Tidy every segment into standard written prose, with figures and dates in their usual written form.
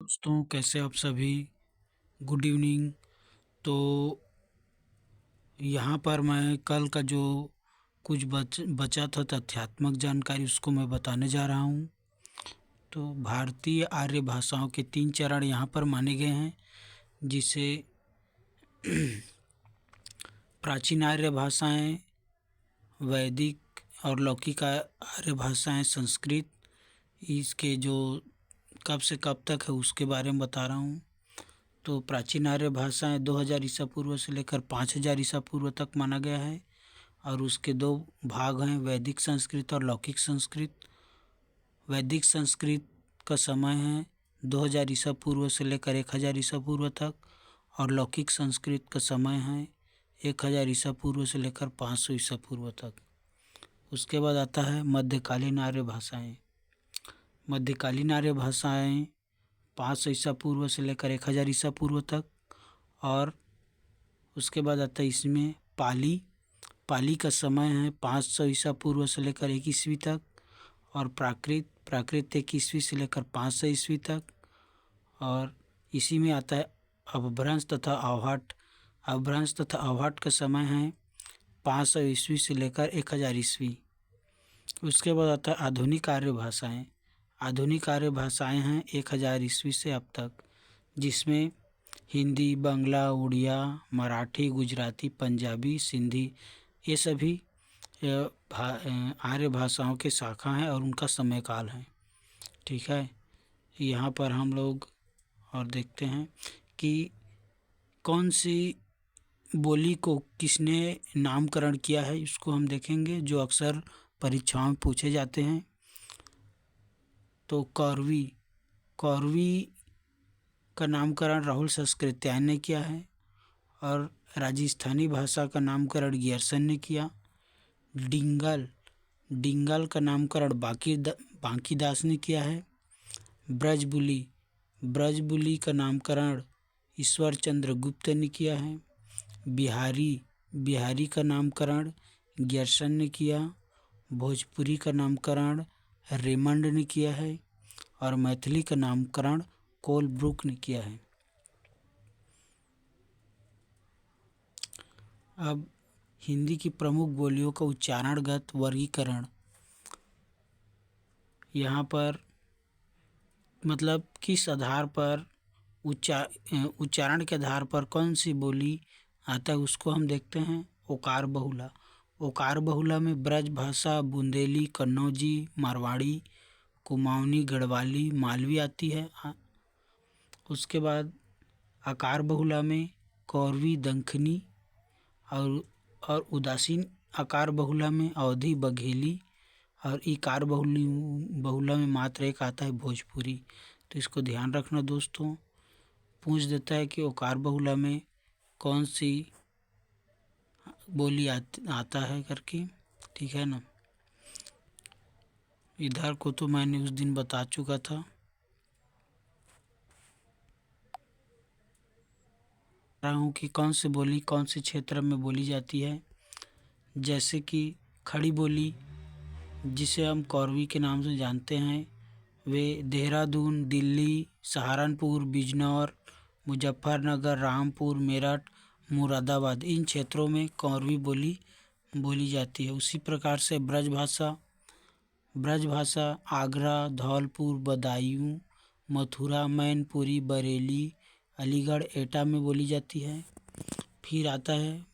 दोस्तों, कैसे आप सभी। Good evening. तो यहाँ पर मैं कल का जो कुछ बचा था तथ्यात्मक जानकारी उसको मैं बताने जा रहा हूँ। तो भारतीय आर्य भाषाओं के 3 चरण यहाँ पर माने गए हैं, जिसे प्राचीन आर्य भाषाएं, वैदिक और लौकिक आर्य भाषाएं, संस्कृत। इसके जो कब से कब तक है उसके बारे में बता रहा हूँ। तो प्राचीन आर्य भाषाएं 2000 ईसा पूर्व से लेकर 5000 ईसा पूर्व तक माना गया है, और उसके दो भाग हैं, वैदिक संस्कृत और लौकिक संस्कृत। वैदिक संस्कृत का समय है 2000 ईसा पूर्व से लेकर 1000 ईसा पूर्व तक, और लौकिक संस्कृत का समय है 1000 ईसा पूर्व से लेकर 500 ईसा पूर्व तक। उसके बाद आता है मध्यकालीन आर्य भाषाएं। मध्यकालीन आर्य भाषाएं 500 ईसा पूर्व से लेकर 1000 ईसा पूर्व तक। और उसके बाद आता है इसमें पाली। पाली का समय है 500 ईसा पूर्व से लेकर 1 ईस्वी तक। और प्राकृत 1 ईस्वी से लेकर 500 ईस्वी तक। और इसी में आता है अपभ्रंश तथा आव्हाट। अपभ्रंश तथा आव्हाट का समय है 500 ईस्वी से लेकर 1000 ईस्वी। उसके बाद आता है आधुनिक आर्य भाषाएं। आधुनिक आर्य भाषाएं हैं 1000 ईस्वी से अब तक, जिसमें हिंदी, बांग्ला, उड़िया, मराठी, गुजराती, पंजाबी, सिंधी, ये सभी आर्य भाषाओं के शाखा हैं और उनका समय काल है। ठीक है, यहाँ पर हम लोग और देखते हैं कि कौन सी बोली को किसने नामकरण किया है, इसको हम देखेंगे, जो अक्सर परीक्षाओं में पूछे जाते हैं। तो कौरवी कौरवी का नामकरण राहुल संस्कृत्यायन ने किया है। और राजस्थानी भाषा का नामकरण गियर्सन ने किया। डिंगल डिंगल का नामकरण बांकीदास ने किया है। ब्रजबुली का नामकरण ईश्वर चंद्र गुप्त ने किया है। बिहारी का नामकरण गियर्सन ने किया। भोजपुरी का नामकरण रेमंड ने किया है। और मैथिली का नामकरण कोलब्रुक ने किया है। अब हिंदी की प्रमुख बोलियों का उच्चारणगत वर्गीकरण। यहाँ पर मतलब किस आधार पर उच्चारण के आधार पर कौन सी बोली आता है उसको हम देखते हैं। ओकार बहुला। ओकार बहुला में ब्रज भाषा, बुंदेली, कन्नौजी, मारवाड़ी, कुमाऊनी, गढ़वाली, मालवी आती है। उसके बाद आकार बहुला में कौरवी, दंखनी और उदासीन आकार बहुला में अवधी, बघेली। और इकार बहुला में मात्र एक आता है, भोजपुरी। तो इसको ध्यान रखना दोस्तों। पूछ देता है कि ओकार बहुला में कौन सी बोली आता है करके। ठीक है ना। इधर को तो मैंने उस दिन बता चुका था। रहा हूँ कि कौन सी बोली कौन से क्षेत्र में बोली जाती है। जैसे कि खड़ी बोली, जिसे हम कौरवी के नाम से जानते हैं, वे देहरादून, दिल्ली, सहारनपुर, बिजनौर, मुजफ्फरनगर, रामपुर, मेरठ, मुरादाबाद, इन क्षेत्रों में कौरवी बोली बोली जाती है। उसी प्रकार से ब्रजभाषा आगरा, धौलपुर, बदायूं, मथुरा, मैनपुरी, बरेली, अलीगढ़, एटा में बोली जाती है। फिर आता है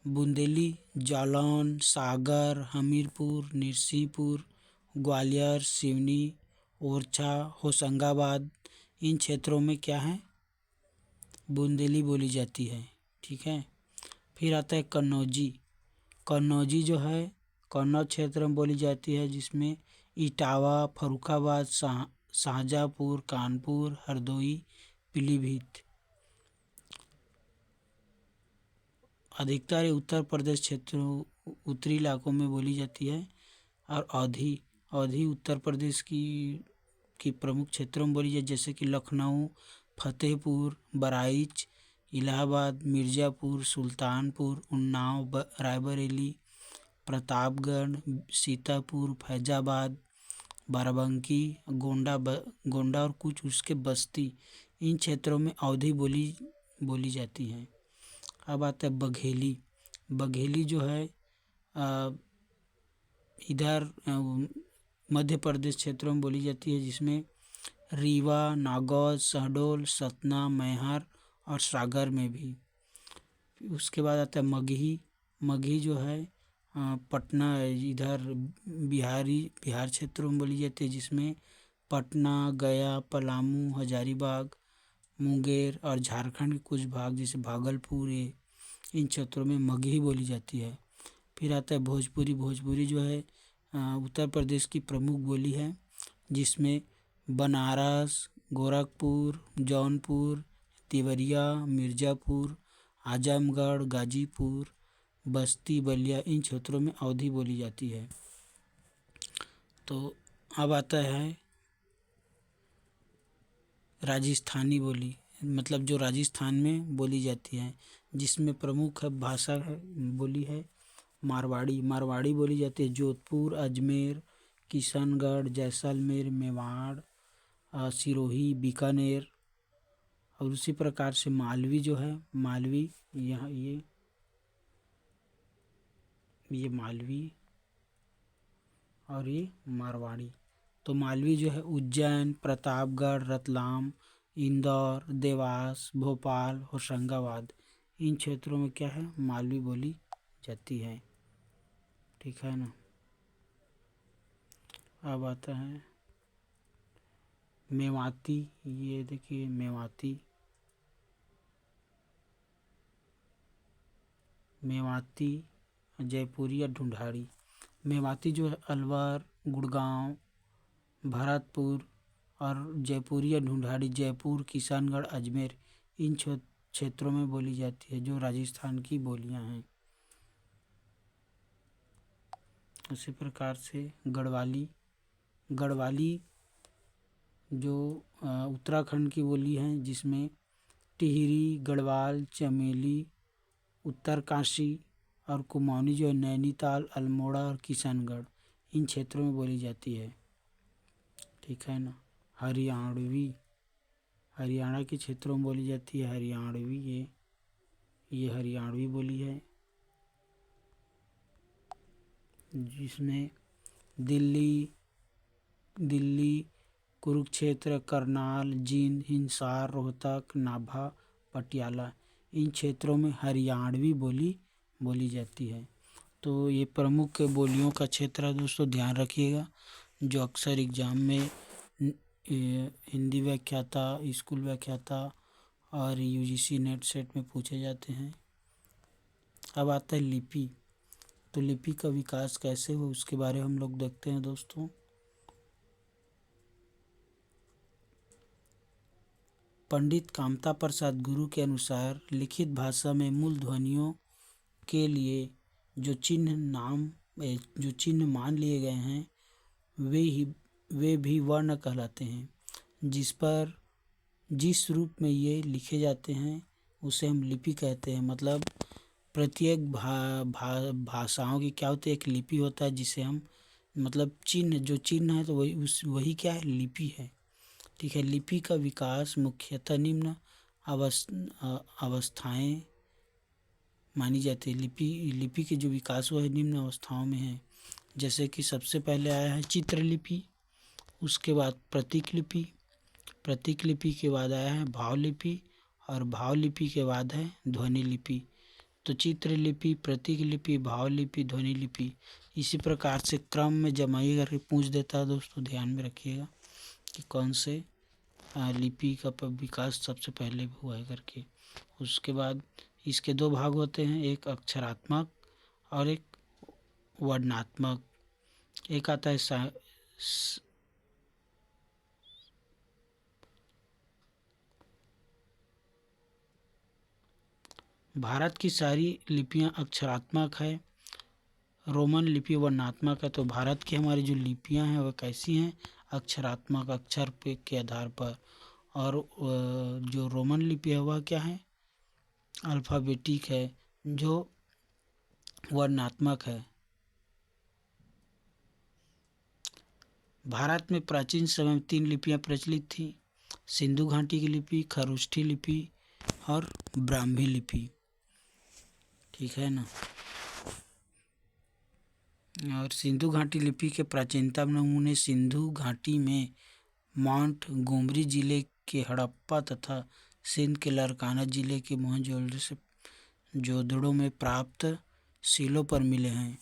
बुंदेली जालौन, सागर, हमीरपुर, नरसिंहपुर, ग्वालियर, सिवनी, ओरछा, होशंगाबाद, इन क्षेत्रों में क्या है, बुंदेली बोली जाती है। ठीक है। फिर आता है कन्नौजी जो है कन्नौज क्षेत्र में बोली जाती है, जिसमें इटावा, फर्रुखाबाद, शाहजहाँपुर, कानपुर, हरदोई, पीलीभीत। अधिकतर उत्तर प्रदेश क्षेत्रों, उत्तरी इलाकों में बोली जाती है। और अवधी उत्तर प्रदेश की प्रमुख क्षेत्रों में बोली जाती है, जैसे कि लखनऊ, फतेहपुर, बहराइच, इलाहाबाद, मिर्ज़ापुर, सुल्तानपुर, उन्नाव, रायबरेली, प्रतापगढ़, सीतापुर, फैजाबाद, बाराबंकी, गोंडा और कुछ उसके बस्ती, इन क्षेत्रों में अवधी बोली जाती है। अब आता है बघेली। बघेली जो है इधर मध्य प्रदेश क्षेत्रों में बोली जाती है, जिसमें रीवा, नागौर, शहडोल, सतना, मैहर और सागर में भी। उसके बाद आता है मगही। मगही जो है पटना इधर बिहार क्षेत्रों में बोली जाती है, जिसमें पटना, गया, पलामू, हजारीबाग, मुंगेर और झारखंड के कुछ भाग जैसे भागलपुर, इन क्षेत्रों में मगही बोली जाती है। फिर आता है भोजपुरी। भोजपुरी जो है उत्तर प्रदेश की प्रमुख बोली है, जिसमें बनारस, गोरखपुर, जौनपुर, देवरिया, मिर्ज़ापुर, आजमगढ़, गाजीपुर, बस्ती, बलिया, इन क्षेत्रों में अवधी बोली जाती है। तो अब आता है राजस्थानी बोली, मतलब जो राजस्थान में बोली जाती है, जिसमें प्रमुख भाषा बोली है मारवाड़ी। मारवाड़ी बोली जाती है जोधपुर, अजमेर, किशनगढ़, जैसलमेर, मेवाड़, सिरोही, बीकानेर। और उसी प्रकार से मालवी जो है, मालवी यहाँ ये मालवी और ये मारवाड़ी। तो मालवी जो है उज्जैन, प्रतापगढ़, रतलाम, इंदौर, देवास, भोपाल, होशंगाबाद, इन क्षेत्रों में क्या है, मालवी बोली जाती है। ठीक है ना। अब आता है मेवाती। ये देखिए मेवाती जयपुरी या ढूंढाड़ी। मेवाती जो है अलवर, गुड़गांव, भरतपुर और जयपुरी या ढूंढाड़ी जयपुर, किशनगढ़, अजमेर, इन क्षेत्रों में बोली जाती है, जो राजस्थान की बोलियां हैं। उसी प्रकार से गढ़वाली। गढ़वाली जो उत्तराखंड की बोली है, जिसमें टिहरी, गढ़वाल, चमेली, उत्तरकाशी और कुमाऊनी जो है नैनीताल, अल्मोड़ा और किशनगढ़, इन क्षेत्रों में बोली जाती है। ठीक है ना। हरियाणवी, हरियाणा के क्षेत्रों में बोली जाती है हरियाणवी। ये हरियाणवी बोली है, जिसमें दिल्ली, कुरुक्षेत्र, करनाल, जींद, हिसार, रोहतक, नाभा, पटियाला, इन क्षेत्रों में हरियाणवी बोली जाती है। तो ये प्रमुख बोलियों का क्षेत्र है दोस्तों, ध्यान रखिएगा, जो अक्सर एग्जाम में हिंदी व्याख्याता, स्कूल व्याख्याता और यूजीसी नेट सेट में पूछे जाते हैं। अब आता है लिपि। तो लिपि का विकास कैसे हो, उसके बारे में हम लोग देखते हैं दोस्तों। पंडित कामता प्रसाद गुरु के अनुसार लिखित भाषा में मूल ध्वनियों के लिए जो चिन्ह मान लिए गए हैं, वे भी वर्ण कहलाते हैं। जिस रूप में ये लिखे जाते हैं उसे हम लिपि कहते हैं। मतलब प्रत्येक भाषाओं की क्या होती है, एक लिपि होता है, जिसे हम मतलब जो चिन्ह है, तो वही क्या है, लिपि है। ठीक है। लिपि का विकास मुख्यतः निम्न अवस्थाएं मानी जाती है। लिपि के जो विकास हुआ है निम्न अवस्थाओं में है, जैसे कि सबसे पहले आया है चित्रलिपि, उसके बाद प्रतीक लिपि, प्रतीक लिपि के बाद आया है भाव लिपि, और भाव लिपि के बाद है ध्वनि लिपि। तो चित्रलिपि, प्रतीक लिपि, भाव लिपि, ध्वनि लिपि, इसी प्रकार से क्रम में जमाई करके पूछ देता है दोस्तों। ध्यान में रखिएगा कि कौन से लिपि का विकास सबसे पहले हुआ है करके। उसके बाद इसके दो भाग होते हैं, एक अक्षरात्मक और एक वर्णनात्मक। एक आता है भारत की सारी लिपियां अक्षरात्मक है, रोमन लिपि वर्णनात्मक है। तो भारत की हमारी जो लिपियां हैं वह कैसी हैं, अक्षरात्मक, अक्षर पे के आधार पर। और जो रोमन लिपि है वह क्या है, अल्फ़ाबेटिक है, जो वर्णनात्मक है। भारत में प्राचीन समय में 3 लिपियां प्रचलित थीं: सिंधु घाटी की लिपि, खरोष्ठी लिपि और ब्राह्मी लिपि। ठीक है ना। और सिंधु घाटी लिपि के प्राचीनतम नमूने सिंधु घाटी में माउंट गोमरी जिले के हड़प्पा तथा सिंध के लारकाना जिले के मोहनजोदड़ो में प्राप्त शिलों पर मिले हैं।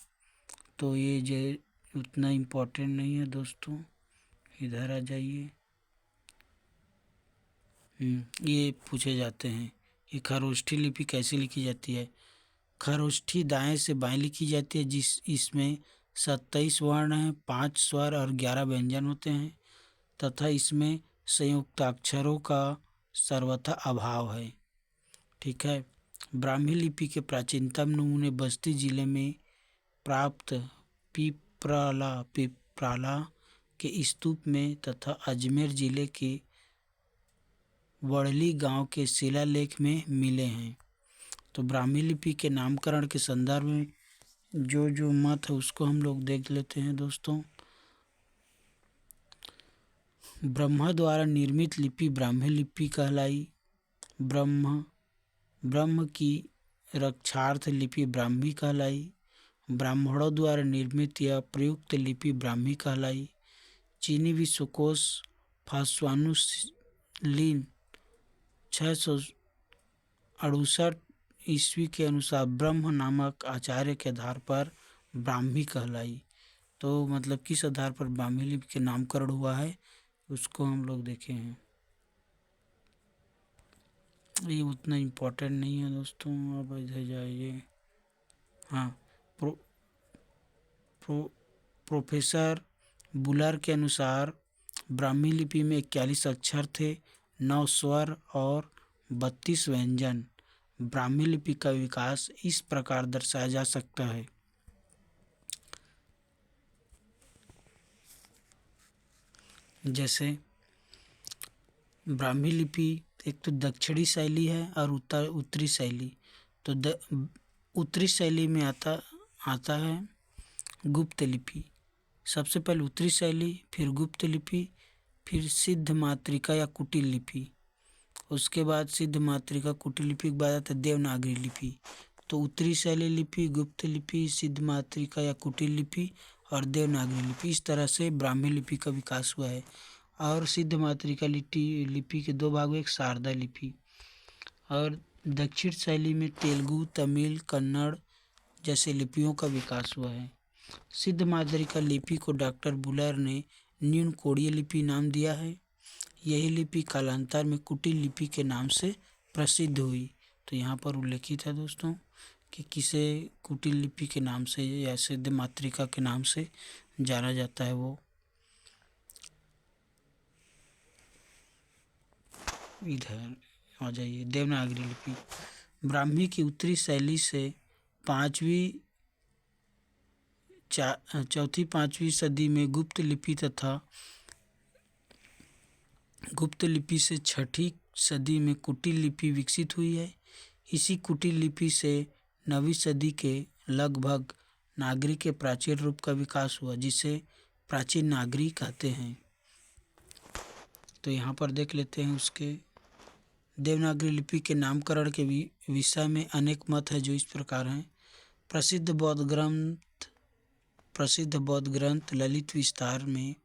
तो ये जो उतना इम्पोर्टेंट नहीं है दोस्तों, इधर आ जाइए। ये पूछे जाते हैं कि खरोष्ठी लिपि कैसे लिखी जाती है। खरोष्ठी दाएं से बाएं लिखी जाती है, इसमें 27 वर्ण हैं, 5 स्वर और 11 व्यंजन होते हैं तथा इसमें संयुक्ताक्षरों का सर्वथा अभाव है। ठीक है। ब्राह्मी लिपि के प्राचीनतम नमूने बस्ती जिले में प्राप्त पिपराला के स्तूप में तथा अजमेर जिले के वड़ली गांव के शिलालेख में मिले हैं। तो ब्राह्मी लिपि के नामकरण के संदर्भ में जो मत है उसको हम लोग देख लेते हैं दोस्तों। ब्रह्मा द्वारा निर्मित लिपि ब्राह्मी लिपि कहलाई। ब्रह्म की रक्षार्थ लिपि ब्राह्मी कहलाई। ब्राह्मणों द्वारा निर्मित या प्रयुक्त लिपि ब्राह्मी कहलाई। चीनी विश्वकोश फास्वानुलिन 668 ईस्वी के अनुसार ब्रह्म नामक आचार्य के आधार पर ब्राह्मी कहलाई। तो मतलब किस आधार पर ब्राह्मी लिपि के नामकरण हुआ है उसको हम लोग देखे हैं। ये उतना इम्पोर्टेंट नहीं है दोस्तों, अब इधर जाइए। हाँ, प्रोफेसर बुलर के अनुसार ब्राह्मी लिपि में 41 अक्षर थे, 9 स्वर और 32 व्यंजन। ब्राह्मी लिपि का विकास इस प्रकार दर्शाया जा सकता है। जैसे ब्राह्मी लिपि एक तो दक्षिणी शैली है और उत्तरी शैली। तो उत्तरी शैली में आता है गुप्त लिपि। सबसे पहले उत्तरी शैली, फिर गुप्त लिपि, फिर सिद्ध मातृका या कुटिल लिपि। उसके बाद सिद्ध मातृका कुटिल लिपि के बाद आता है देवनागरी लिपि। तो उत्तरी शैली लिपि, गुप्त लिपि, सिद्ध मातृका या कुटिल लिपि और देवनागरी लिपि, इस तरह से ब्राह्मी लिपि का विकास हुआ है। और सिद्ध मातृका लिपि के 2 भाग, एक शारदा लिपि। और दक्षिण शैली में तेलुगु, तमिल, कन्नड़ जैसे लिपियों का विकास हुआ है। सिद्ध मातृका लिपि को डॉक्टर बुलर ने न्यून कोड़ीय लिपि नाम दिया है। यही लिपि कालांतर में कुटिल लिपि के नाम से प्रसिद्ध हुई। तो यहाँ पर उल्लेखित है दोस्तों कि किसे कुटिल लिपि के नाम से या सिद्ध मातृका के नाम से जाना जाता है। वो इधर आ जाइए। देवनागरी लिपि ब्राह्मी की उत्तरी शैली से 4वीं-5वीं सदी में गुप्त लिपि तथा गुप्त लिपि से 6वीं सदी में कुटिल लिपि विकसित हुई है। इसी कुटिल लिपि से 9वीं सदी के लगभग नागरी के प्राचीन रूप का विकास हुआ, जिसे प्राचीन नागरी कहते हैं। तो यहाँ पर देख लेते हैं उसके देवनागरी लिपि के नामकरण के विषय में अनेक मत है, जो इस प्रकार हैं। प्रसिद्ध बौद्ध ग्रंथ ललित विस्तार में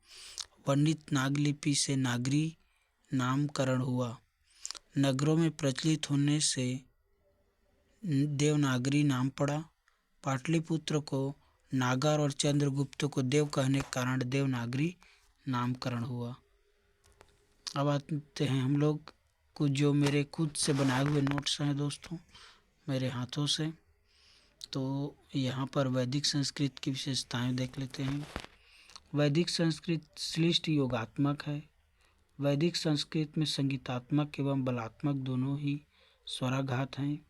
वर्णित नाग लिपि से नागरी नामकरण हुआ। नगरों में प्रचलित होने से देवनागरी नाम पड़ा। पाटलिपुत्र को नागर और चंद्रगुप्त को देव कहने के कारण देवनागरी नामकरण हुआ। अब आते हैं हम लोग कुछ जो मेरे खुद से बनाए हुए नोट्स हैं दोस्तों, मेरे हाथों से। तो यहाँ पर वैदिक संस्कृत की विशेषताएं देख लेते हैं। वैदिक संस्कृत श्लिष्ट योगात्मक है। वैदिक संस्कृत में संगीतात्मक एवं बलात्मक दोनों ही स्वराघात हैं।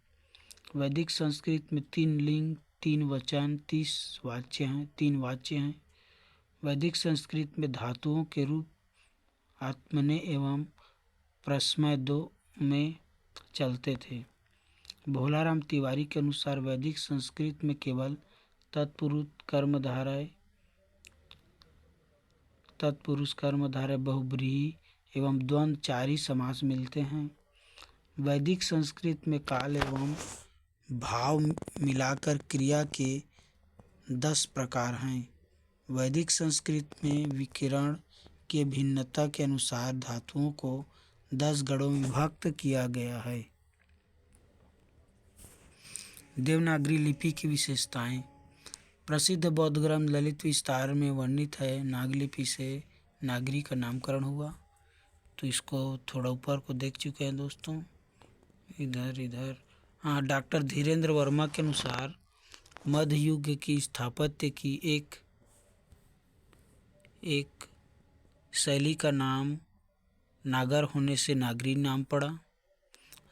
वैदिक संस्कृत में 3 लिंग, 3 वचन, 3 वाच्य हैं। वैदिक संस्कृत में धातुओं के रूप आत्मने एवं प्रश्मय 2 में चलते थे। भोलाराम तिवारी के अनुसार वैदिक संस्कृत में केवल तत्पुरुष तत्पुरुष कर्मधारय बहुव्रीहि एवं द्वंद्व चारी समास मिलते हैं। वैदिक संस्कृत में काल एवं भाव मिलाकर क्रिया के 10 प्रकार हैं। वैदिक संस्कृत में विकिरण के भिन्नता के अनुसार धातुओं को 10 गणों में विभक्त किया गया है। देवनागरी लिपि की विशेषताएं। प्रसिद्ध बौद्ध ग्रंथ ललित विस्तार में वर्णित है। नागलिपि से नागरी का नामकरण हुआ। तो इसको थोड़ा ऊपर को देख चुके हैं दोस्तों, इधर। हाँ, डॉक्टर धीरेन्द्र वर्मा के अनुसार मध्य युग की स्थापत्य की एक शैली का नाम नागर होने से नागरी नाम पड़ा।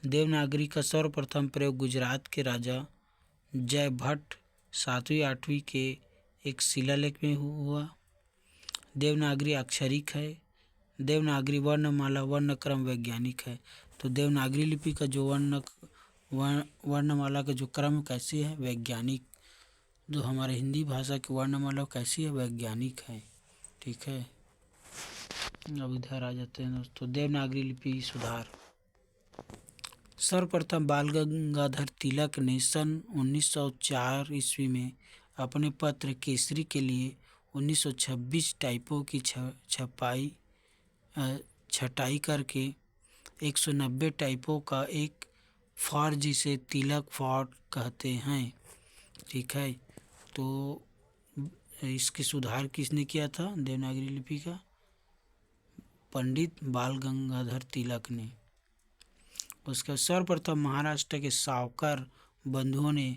देवनागरी का सर्वप्रथम प्रयोग गुजरात के राजा जय भट्ट 7वीं-8वीं के एक शिलालेख में हुआ। देवनागरी अक्षरिक है। देवनागरी वर्णमाला वर्णक्रम वैज्ञानिक है। तो देवनागरी लिपि का जो वर्णमाला का जो क्रम कैसी है, वैज्ञानिक। जो हमारे हिंदी भाषा की वर्णमाला कैसी है, वैज्ञानिक है। ठीक है, अब इधर आ जाते हैं दोस्तों। देवनागरी लिपि सुधार। सर्वप्रथम बाल गंगाधर तिलक ने सन 1904 ईस्वी में अपने पत्र केसरी के लिए 1926 टाइपों की छटाई करके 190 टाइपों का एक फॉर्म, जिसे तिलक फॉर्म कहते हैं। ठीक है, तो इसके सुधार किसने किया था देवनागरी लिपि का? पंडित बाल गंगाधर तिलक ने। उसका सर्वप्रथम महाराष्ट्र के सावकर बंधुओं ने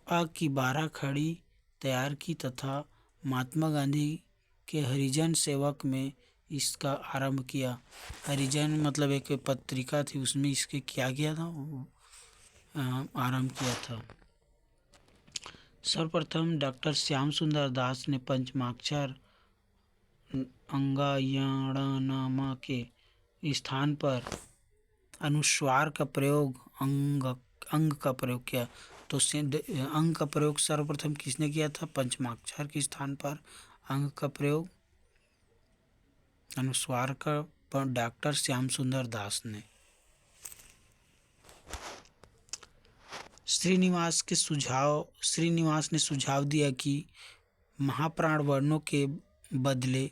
अ की 12 खड़ी तैयार की तथा महात्मा गांधी के हरिजन सेवक में इसका आरंभ किया। हरिजन मतलब एक पत्रिका थी, उसमें इसके क्या किया था, आरंभ किया था। सर्वप्रथम डॉक्टर श्याम सुंदर दास ने पंचमाक्षर अंगायणनामा के स्थान पर अनुस्वार का प्रयोग अंग का प्रयोग किया। तो अंग का प्रयोग सर्वप्रथम किसने किया था? पंचमाक्षर के स्थान पर अंग का प्रयोग अनुस्वार का डॉक्टर श्याम सुंदर दास ने। श्रीनिवास ने सुझाव दिया कि महाप्राण वर्णों के बदले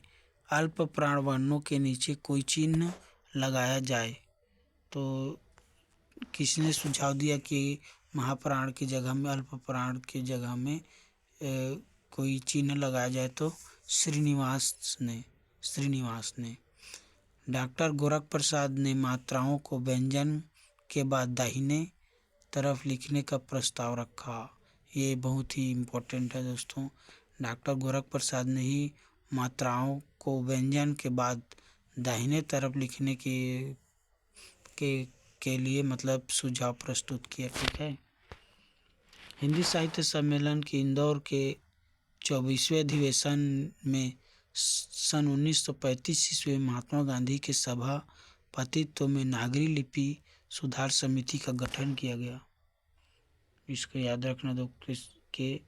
अल्प प्राण वर्णों के नीचे कोई चिन्ह लगाया जाए। तो किसने सुझाव दिया कि महाप्राण की जगह में अल्प प्राण की जगह में कोई चिन्ह लगाया जाए? तो श्रीनिवास ने। डॉक्टर गोरख प्रसाद ने मात्राओं को व्यंजन के बाद दाहिने तरफ लिखने का प्रस्ताव रखा। ये बहुत ही इम्पोर्टेंट है दोस्तों। डॉक्टर गोरख प्रसाद ने ही मात्राओं को व्यंजन के बाद दाहिने तरफ लिखने के लिए मतलब सुझाव प्रस्तुत किया। ठीक है, हिंदी साहित्य सम्मेलन के इंदौर के 24वें अधिवेशन में सन 1935 ईस्वी में महात्मा गांधी के सभापतित्व में नागरी लिपि सुधार समिति का गठन किया गया। इसको याद रखना दो कि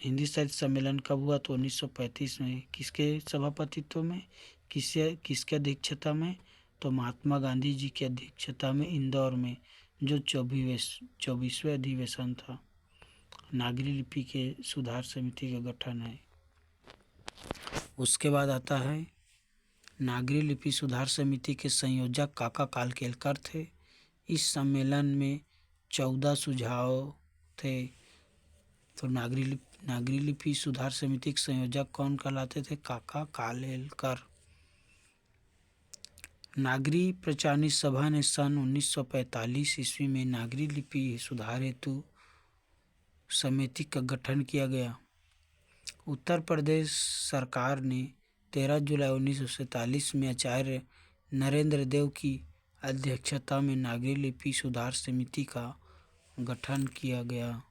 हिंदी साहित्य सम्मेलन कब हुआ? तो 1935 में। किसके सभापतित्व में, किसके अध्यक्षता में? तो महात्मा गांधी जी की अध्यक्षता में इंदौर में, जो 24वें अधिवेशन था। नागरी लिपि के सुधार समिति का गठन है। उसके बाद आता है नागरी लिपि सुधार समिति के संयोजक काका कालकेलकर थे। इस सम्मेलन में 14 सुझाव थे। तो नागरी लिपि सुधार समिति के संयोजक कौन कहलाते थे? काका कालेलकर। नागरी प्रचारणी सभा ने सन 1945 ईस्वी में नागरी लिपि सुधार हेतु समिति का गठन किया गया। उत्तर प्रदेश सरकार ने 13 जुलाई 1947 में आचार्य नरेंद्र देव की अध्यक्षता में नागरी लिपि सुधार समिति का गठन किया गया।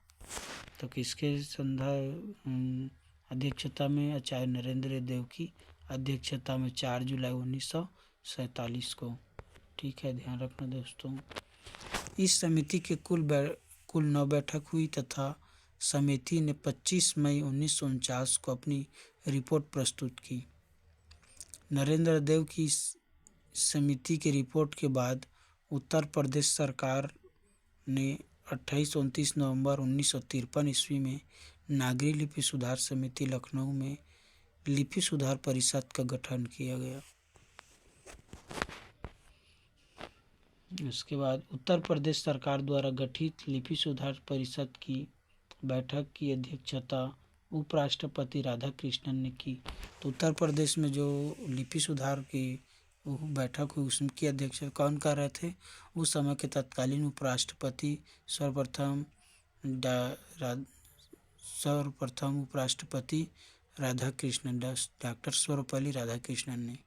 तो किसके अध्यक्षता में? आचार्य नरेंद्र देव की अध्यक्षता में 4 जुलाई 1947 को। ठीक है, ध्यान रखना दोस्तों। इस समिति के कुल 9 बैठक हुई तथा समिति ने 25 मई 1949 को अपनी रिपोर्ट प्रस्तुत की। नरेंद्र देव की इस समिति की रिपोर्ट के बाद उत्तर प्रदेश सरकार ने 28-29 नवंबर 1953 ईस्वी में नागरी लिपि सुधार समिति लखनऊ में लिपि सुधार परिषद का गठन किया गया। उसके बाद उत्तर प्रदेश सरकार द्वारा गठित लिपि सुधार परिषद की बैठक की अध्यक्षता उपराष्ट्रपति राधाकृष्णन ने की। तो उत्तर प्रदेश में जो लिपि सुधार की बैठक हुई उसकी अध्यक्षता कौन कर रहे थे? उस समय के तत्कालीन उपराष्ट्रपति सर्वप्रथम उपराष्ट्रपति राधाकृष्णन, डॉक्टर सर्वपल्ली राधाकृष्णन ने।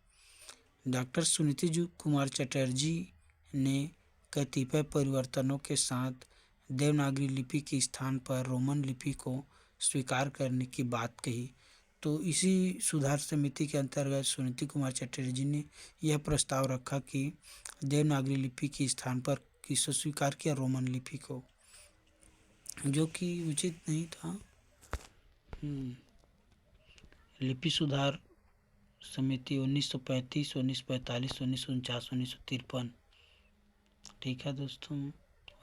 डॉक्टर सुनीति कुमार चटर्जी ने कतिपय परिवर्तनों के साथ देवनागरी लिपि के स्थान पर रोमन लिपि को स्वीकार करने की बात कही। तो इसी सुधार समिति के अंतर्गत सुनीति कुमार चटर्जी ने यह प्रस्ताव रखा कि देवनागरी लिपि के स्थान पर किसको स्वीकार किया? रोमन लिपि को, जो कि उचित नहीं था। लिपि सुधार समिति 1935, 1945, 1949, 1953। ठीक है दोस्तों,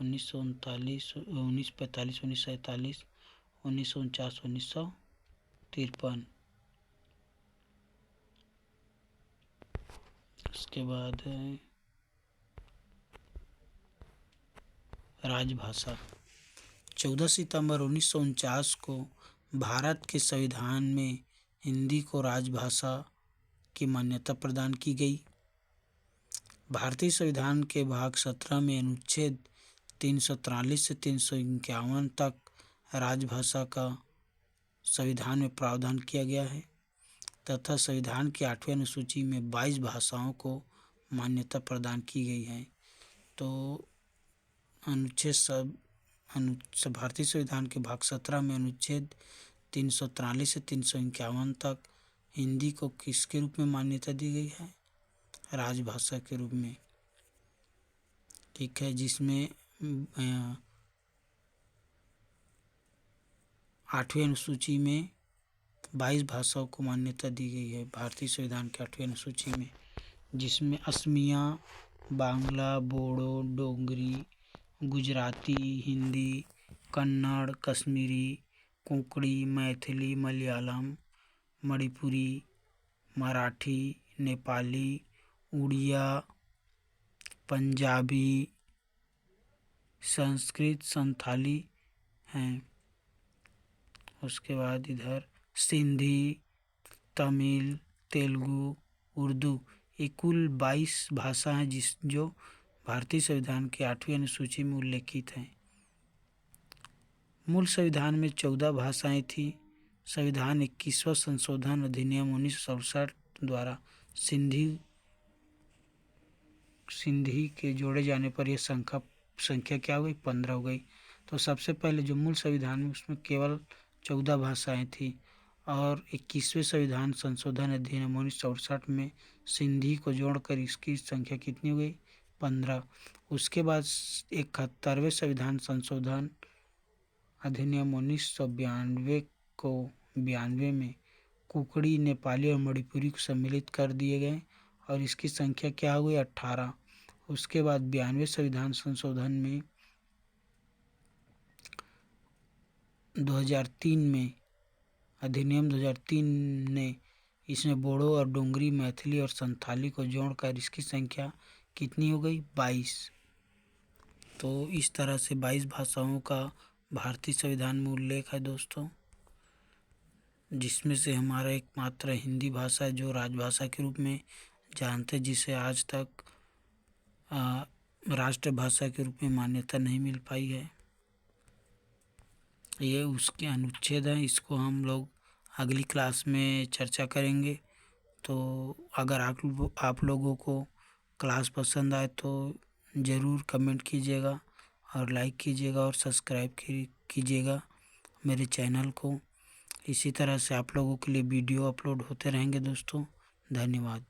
1945, 1947, 1949, 1953। उसके बाद राजभाषा। 14 सितंबर 1949 को भारत के संविधान में हिंदी को राजभाषा की मान्यता प्रदान की गई। भारतीय संविधान के भाग 17 में अनुच्छेद 343 से 351 तक राजभाषा का संविधान में प्रावधान किया गया है तथा संविधान की 8वीं अनुसूची में 22 भाषाओं को मान्यता प्रदान की गई है। तो भारतीय संविधान के भाग 17 में अनुच्छेद 343 से 351 तक हिंदी को किसके रूप में मान्यता दी गई है? राजभाषा के रूप में। ठीक है, जिसमें 8वीं अनुसूची में 22 भाषाओं को मान्यता दी गई है भारतीय संविधान के 8वीं अनुसूची में, जिसमें असमिया, बांग्ला, बोडो, डोगरी, गुजराती, हिंदी, कन्नड़, कश्मीरी, कोंकणी, मैथिली, मलयालम, मणिपुरी, मराठी, नेपाली, उड़िया, पंजाबी, संस्कृत, संथाली हैं। उसके बाद इधर सिंधी, तमिल, तेलुगु, उर्दू, ये कुल 22 भाषा हैं जो भारतीय संविधान के 8वीं अनुसूची में उल्लेखित हैं। मूल संविधान में 14 भाषाएं थी। संविधान 21वां संशोधन अधिनियम 1967 द्वारा सिंधी के जोड़े जाने पर यह संख्या क्या हो गई? 15 हो गई। तो सबसे पहले जो मूल संविधान में उसमें केवल 14 भाषाएं थी और 21वें संविधान संशोधन अधिनियम 1967 में सिंधी को जोड़कर इसकी संख्या कितनी हो गई? 15। उसके बाद 71वें संविधान संशोधन अधिनियम 1992 को 92 में कुकड़ी, नेपाली और मणिपुरी को सम्मिलित कर दिए गए और इसकी संख्या क्या हो गई? 18। उसके बाद 92वें संविधान संशोधन में 2003 में अधिनियम 2003 ने इसमें बोडो और डोगरी, मैथिली और संथाली को जोड़कर इसकी संख्या कितनी हो गई? 22। तो इस तरह से 22 भाषाओं का भारतीय संविधान में उल्लेख है दोस्तों, जिसमें से हमारा एकमात्र हिंदी भाषा है जो राजभाषा के रूप में जानते, जिसे आज तक राष्ट्रभाषा के रूप में मान्यता नहीं मिल पाई है। ये उसके अनुच्छेद हैं, इसको हम लोग अगली क्लास में चर्चा करेंगे। तो अगर आप लोगों को क्लास पसंद आए तो ज़रूर कमेंट कीजिएगा और लाइक कीजिएगा और सब्सक्राइब कीजिएगा मेरे चैनल को। इसी तरह से आप लोगों के लिए वीडियो अपलोड होते रहेंगे दोस्तों। धन्यवाद।